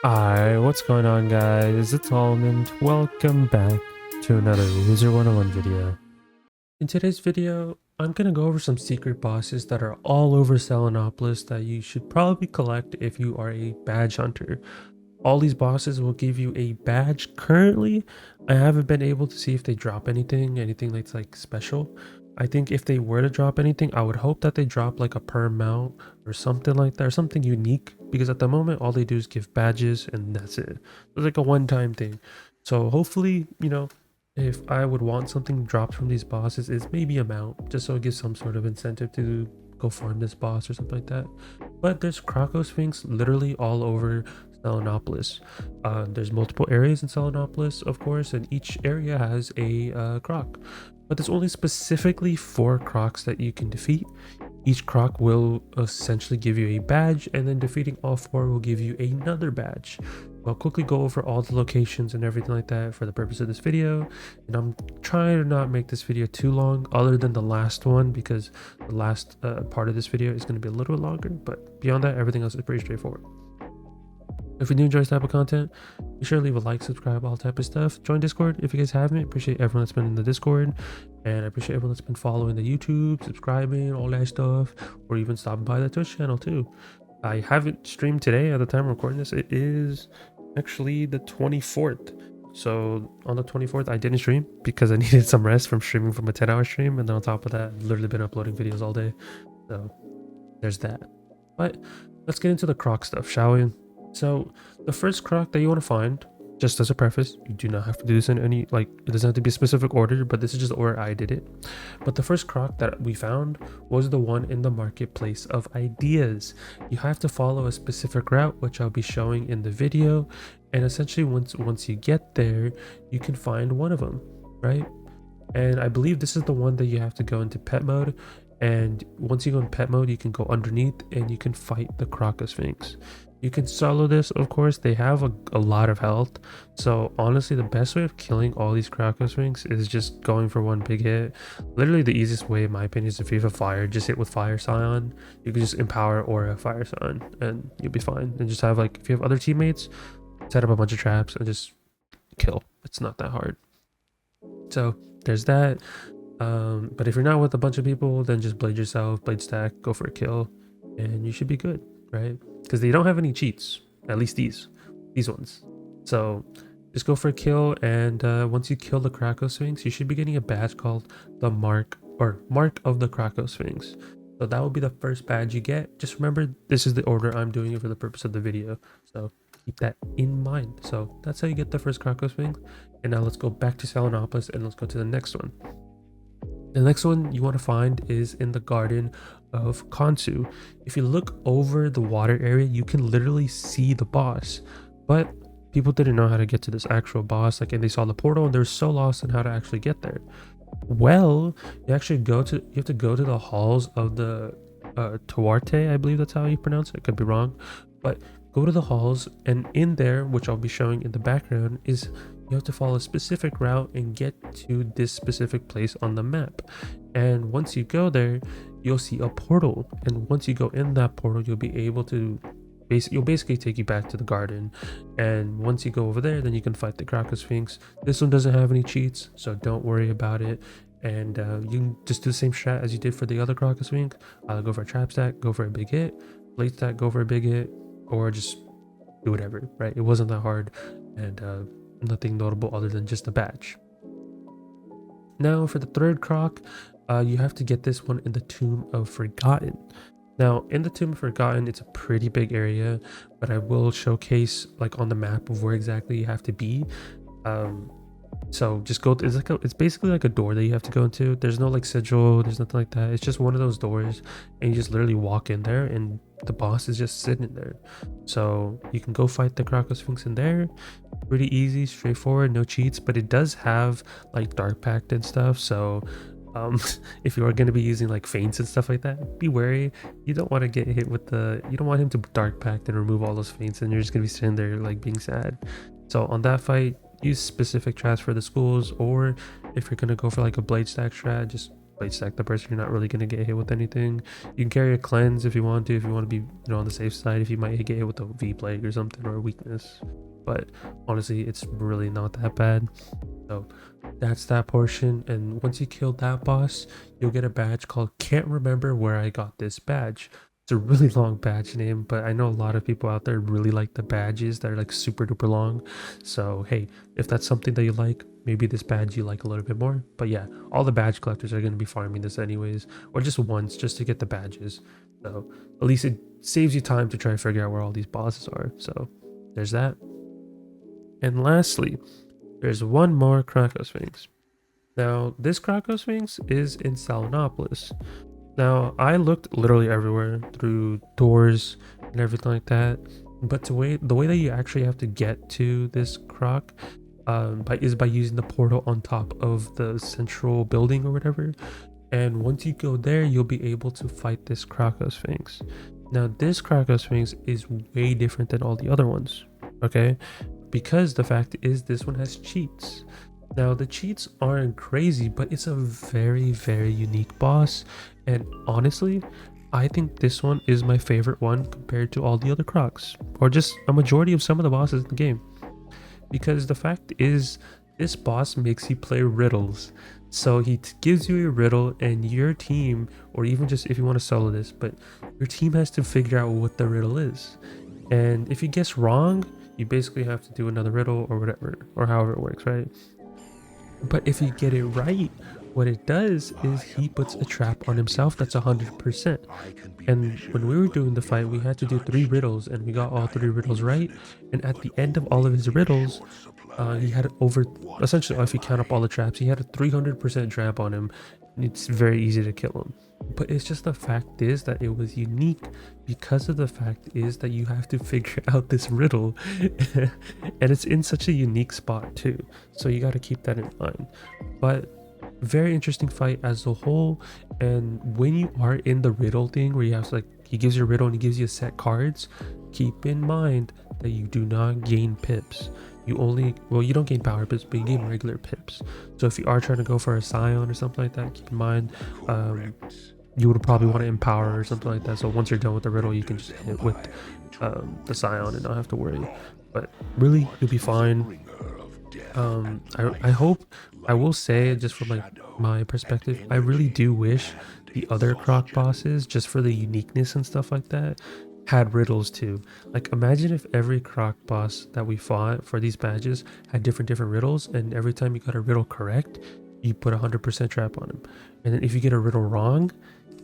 Hi, what's going on guys? It's Almond. Welcome back to another Wizard101 video. In today's video, I'm going to go over some secret bosses that are all over Selenopolis that you should probably collect if you are a badge hunter. All these bosses will give you a badge. Currently, I haven't been able to see if they drop anything that's like special. I think if they were to drop anything, I would hope that they drop like a perm mount or something like that, or something unique, because at the moment all they do is give badges and that's it. It's like a one-time thing. So hopefully, if I would want something dropped from these bosses, is maybe a mount, just so it gives some sort of incentive to go farm this boss or something like that. But there's Krokosphinx literally all over Selenopolis. There's multiple areas in Selenopolis, of course, and each area has a croc. But there's only specifically 4 crocs that you can defeat. Each croc will essentially give you a badge, and then defeating all 4 will give you another badge. I'll quickly go over all the locations and everything like that for the purpose of this video, and I'm trying to not make this video too long other than the last one, because the last part of this video is going to be a little bit longer, but beyond that everything else is pretty straightforward. If you do enjoy this type of content, be sure to leave a like, subscribe, all type of stuff. Join Discord if you guys haven't. Appreciate everyone that's been in the Discord, and I appreciate everyone that's been following the YouTube, subscribing, all that stuff, or even stopping by the Twitch channel too. I haven't streamed today at the time of recording this. It is actually the 24th. So on the 24th, I didn't stream because I needed some rest from streaming from a 10-hour stream, and then on top of that, I've literally been uploading videos all day. So there's that. But let's get into the croc stuff, shall we? So the first croc that you want to find, just as a preface, you do not have to do this in any, like, it doesn't have to be a specific order, but this is just the order I did it. But the first croc that we found was the one in the marketplace of ideas. You have to follow a specific route, which I'll be showing in the video, and essentially once you get there, you can find one of them, right? And I believe this is the one that you have to go into pet mode, and once you go in pet mode, you can go underneath and you can fight the Krokosphinx. You can solo this, of course. They have a lot of health, so honestly the best way of killing all these Krokosphinx is just going for one big hit. Literally the easiest way in my opinion is if you have a fire, just hit with Fire Scion. You can just empower Aura Fire Scion and you'll be fine. And just have, like, if you have other teammates, set up a bunch of traps and just kill. It's not that hard. So there's that. But if you're not with a bunch of people, then just blade yourself, blade stack, go for a kill, and you should be good, right? Because they don't have any cheats, at least these ones. So just go for a kill, and once you kill the Krokosphinx, you should be getting a badge called the Mark of the Krokosphinx. So that will be the first badge you get. Just remember, this is the order I'm doing it for the purpose of the video, so keep that in mind. So that's how you get the first Krokosphinx. And now let's go back to Selenopolis and let's go to the next one. The next one you want to find is in the garden of Khonsu. If you look over the water area, you can literally see the boss, but people didn't know how to get to this actual boss, like, and they saw the portal and they're so lost on how to actually get there. Well, you have to go to the halls of the Tuarte, I believe that's how you pronounce it. I could be wrong, but go to the halls, and in there, which I'll be showing in the background, is you have to follow a specific route and get to this specific place on the map. And once you go there, you'll see a portal, and once you go in that portal, you'll be able to basically take you back to the garden. And once you go over there, then you can fight the Krokosphinx. This one doesn't have any cheats, so don't worry about it. And you can just do the same strat as you did for the other Krokosphinx. Go for a trap stack, go for a big hit, blade stack, go for a big hit, or just do whatever, right? It wasn't that hard, and nothing notable other than just a badge. Now for the third croc, you have to get this one in the Tomb of Forgotten. Now in the Tomb of Forgotten, it's a pretty big area, but I will showcase, like, on the map of where exactly you have to be. So just go, it's basically like a door that you have to go into. There's no, like, sigil, there's nothing like that. It's just one of those doors, and you just literally walk in there and the boss is just sitting there. So you can go fight the Krokosphinx in there. Pretty easy, straightforward, no cheats, but it does have, like, Dark Pact and stuff. So if you are going to be using, like, feints and stuff like that, be wary. You don't want to get hit with you don't want him to Dark Pact and remove all those feints, and you're just gonna be sitting there, like, being sad. So on that fight, use specific strats for the schools, or if you're gonna go for, like, a blade stack strat, just bite stack the person, you're not really going to get hit with anything. You can carry a cleanse if you want to be, you know, on the safe side, if you might get hit with a V plague or something, or a weakness. But honestly, it's really not that bad. So that's that portion. And once you kill that boss, you'll get a badge called Can't Remember Where I Got This Badge. It's a really long badge name, but I know a lot of people out there really like the badges that are like super duper long. So hey, if that's something that you like, maybe this badge you like a little bit more. But yeah, all the badge collectors are going to be farming this anyways, or just once, just to get the badges. So at least it saves you time to try to figure out where all these bosses are. So there's that. And lastly, there's one more Krokosphinx. Now this Krokosphinx is in Selenopolis. Now I looked literally everywhere, through doors and everything like that, but the way that you actually have to get to this croc is by using the portal on top of the central building or whatever. And once you go there, you'll be able to fight this Krokosphinx. Now this Krokosphinx is way different than all the other ones, okay? Because the fact is, this one has cheats. Now the cheats aren't crazy, but it's a very, very unique boss. And honestly, I think this one is my favorite one compared to all the other crocs, or just a majority of some of the bosses in the game. Because the fact is, this boss makes you play riddles. So he gives you a riddle, and your team, or even just if you want to solo this, but your team has to figure out what the riddle is. And if you guess wrong, you basically have to do another riddle or whatever, or however it works, right? But if you get it right, what it does is he puts a trap on himself that's 100%. And when we were doing the fight, we had to do 3 riddles, and we got all 3 riddles right. And at the end of all of his riddles, he had essentially, if you count up all the traps, he had a 300% trap on him. It's very easy to kill him. But it's just the fact is that it was unique because of the fact is that you have to figure out this riddle and it's in such a unique spot too, so you got to keep that in mind. But very interesting fight as a whole. And when you are in the riddle thing where you have to, like, he gives you a riddle and he gives you a set cards, keep in mind that you do not gain pips. You only, well, you don't gain power pips, but you gain regular pips. So if you are trying to go for a scion or something like that, keep in mind you would probably want to empower or something like that. So once you're done with the riddle, you can just hit with the scion and not have to worry. But really, you'll be fine. I hope, I will say, just from like my perspective, I really do wish the other croc bosses, just for the uniqueness and stuff like that, had riddles too. Like imagine if every croc boss that we fought for these badges had different riddles, and every time you got a riddle correct, you put 100% trap on him, and then if you get a riddle wrong,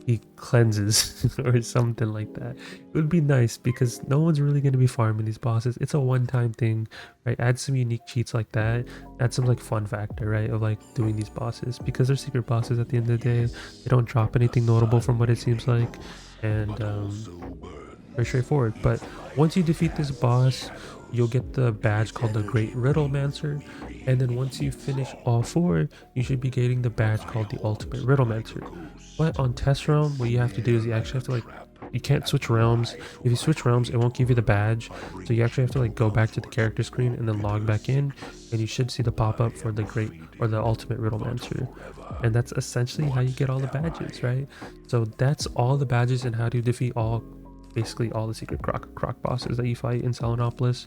he cleanses or something like that. It would be nice because no one's really going to be farming these bosses. It's a one-time thing, right? Add some unique cheats like that, add some like fun factor, right, of like doing these bosses, because they're secret bosses at the end of the day. They don't drop anything notable from what it seems like, and very straightforward. But once you defeat this boss, you'll get the badge called the Great Riddlemancer, and then once you finish all 4, you should be getting the badge called the Ultimate Riddlemancer. But on test realm, what you have to do is you actually have to, like, you can't switch realms. If you switch realms, it won't give you the badge, so you actually have to like go back to the character screen and then log back in, and you should see the pop-up for the Great or the Ultimate Riddlemancer. And that's essentially how you get all the badges, right? So that's all the badges and how to defeat basically all the secret croc bosses that you fight in Selenopolis.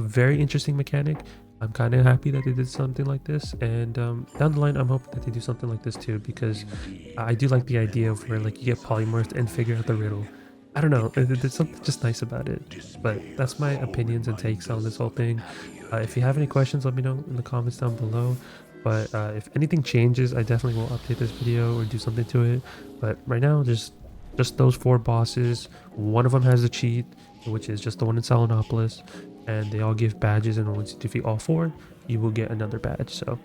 Very interesting mechanic. I'm kind of happy that they did something like this, and down the line I'm hoping that they do something like this too, because I do like the idea of where like you get polymorphed and figure out the riddle. I don't know, there's something just nice about it. But that's my opinions and takes on this whole thing. If you have any questions, let me know in the comments down below. But if anything changes, I definitely will update this video or do something to it. But right now, just those 4 bosses. One of them has a cheat, which is just the one in Selenopolis, and they all give badges, and once you defeat all 4, you will get another badge. So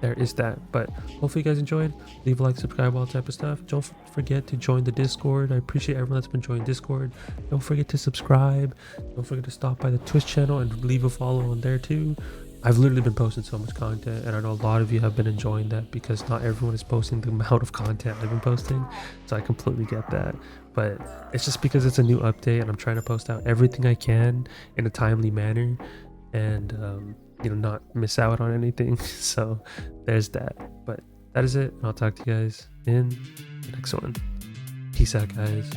there is that. But hopefully you guys enjoyed. Leave a like, subscribe, all type of stuff. Don't forget to join the Discord. I appreciate everyone that's been joining Discord. Don't forget to subscribe. Don't forget to stop by the Twitch channel and leave a follow on there too. I've literally been posting so much content, and I know a lot of you have been enjoying that because not everyone is posting the amount of content I've been posting, so I completely get that. But it's just because it's a new update and I'm trying to post out everything I can in a timely manner, and you know, not miss out on anything. So there's that. But that is it. I'll talk to you guys in the next one. Peace out, guys.